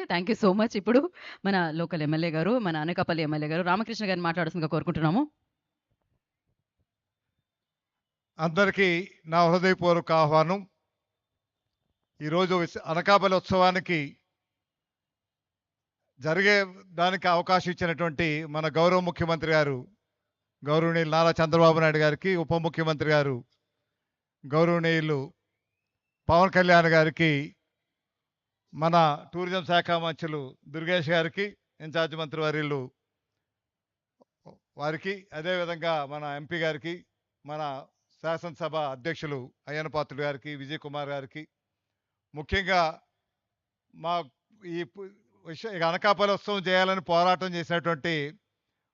Thank you so much. ఇప్పుడు మన local MLA గారు, మన అనకాపల్లి ఎమ్మెల్యే గారు రామకృష్ణ గారిని మాట్లాడాల్సిందిగా కోరుకుంటున్నాము. అందరికీ నా హృదయపూర్వక ఆహ్వానం. ఈరోజు అనకాపల్లి ఉత్సవానికి జరిగే దానికి అవకాశం ఇచ్చినటువంటి మన గౌరవ ముఖ్యమంత్రి గారు గౌరవనీయులు నారా చంద్రబాబు నాయుడు గారికి, ఉప ముఖ్యమంత్రి గారు గౌరవనీయులు పవన్ కళ్యాణ్ గారికి, మన టూరిజం శాఖ మంత్రులు దుర్గేష్ గారికి, ఇన్ఛార్జ్ మంత్రి వర్యులు వారికి, అదేవిధంగా మన ఎంపీ గారికి, మన శాసనసభ అధ్యక్షులు అయ్యన్న పాత్రుడు గారికి, విజయ్ కుమార్ గారికి, ముఖ్యంగా మా ఈ అనకాపల్లి ఉత్సవం చేయాలని పోరాటం చేసినటువంటి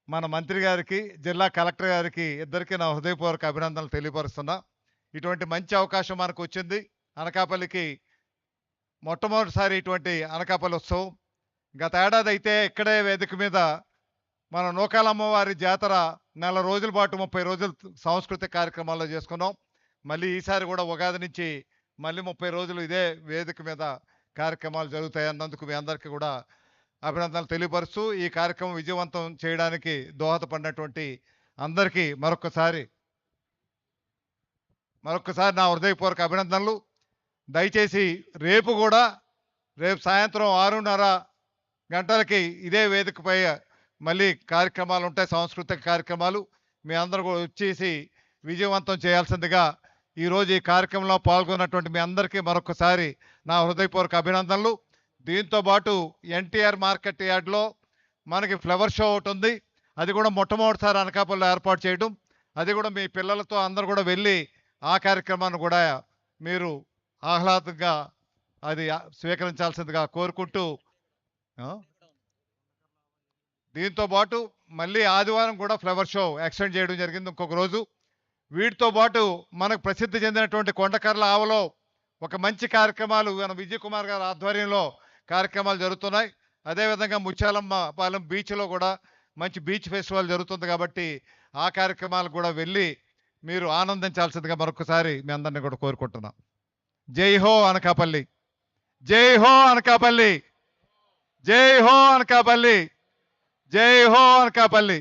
మన మంత్రి గారికి, జిల్లా కలెక్టర్ గారికి ఇద్దరికి నా హృదయపూర్వక అభినందనలు తెలియపరుస్తున్నా. ఇటువంటి మంచి అవకాశం మనకు వచ్చింది. అనకాపల్లికి మొట్టమొదటిసారి ఇటువంటి అనకాపల్లి ఉత్సవం. గత ఏడాది అయితే ఇక్కడే వేదిక మీద మన నూకాలమ్మవారి జాతర నెల రోజుల పాటు 30 రోజులు సాంస్కృతిక కార్యక్రమాల్లో చేసుకున్నాం. మళ్ళీ ఈసారి కూడా ఉగాది నుంచి మళ్ళీ 30 రోజులు ఇదే వేదిక మీద కార్యక్రమాలు జరుగుతాయి అన్నందుకు మీ అందరికీ కూడా అభినందనలు తెలియపరుస్తూ, ఈ కార్యక్రమం విజయవంతం చేయడానికి దోహదపడినటువంటి అందరికీ మరొకసారి నా హృదయపూర్వక అభినందనలు. దయచేసి రేపు సాయంత్రం 6:30 గంటలకి ఇదే వేదికపై మళ్ళీ కార్యక్రమాలు ఉంటాయి, సాంస్కృతిక కార్యక్రమాలు. మీ అందరూ కూడా వచ్చేసి విజయవంతం చేయాల్సిందిగా ఈరోజు ఈ కార్యక్రమంలో పాల్గొన్నటువంటి మీ అందరికీ మరొకసారి నా హృదయపూర్వక అభినందనలు. దీంతోపాటు ఎన్టీఆర్ మార్కెట్ యార్డ్లో మనకి ఫ్లవర్ షో ఒకటి ఉంది. అది కూడా మొట్టమొదటిసారి అనకాపల్లిలో ఏర్పాటు చేయడం. అది కూడా మీ పిల్లలతో అందరూ కూడా వెళ్ళి ఆ కార్యక్రమాన్ని కూడా మీరు ఆహ్లాదంగా అది స్వీకరించాల్సిందిగా కోరుకుంటూ, దీంతోపాటు మళ్ళీ ఆదివారం కూడా ఫ్లవర్ షో ఎక్స్టెండ్ చేయడం జరిగింది ఇంకొక రోజు. వీటితో పాటు మనకు ప్రసిద్ధి చెందినటువంటి కొండకర్ల ఆవలో ఒక మంచి కార్యక్రమాలు మన విజయ్ కుమార్ గారి ఆధ్వర్యంలో కార్యక్రమాలు జరుగుతున్నాయి. అదేవిధంగా ముత్యాలమ్మ పాలెం బీచ్లో కూడా మంచి బీచ్ ఫెస్టివల్ జరుగుతుంది. కాబట్టి ఆ కార్యక్రమాలు కూడా వెళ్ళి మీరు ఆనందించాల్సిందిగా మరొకసారి మీ అందరినీ కూడా కోరుకుంటున్నాం. జై హో అనకాపల్లి, జై హో అనకాపల్లి, జై హో అనకాపల్లి, జై హో అనకాపల్లి.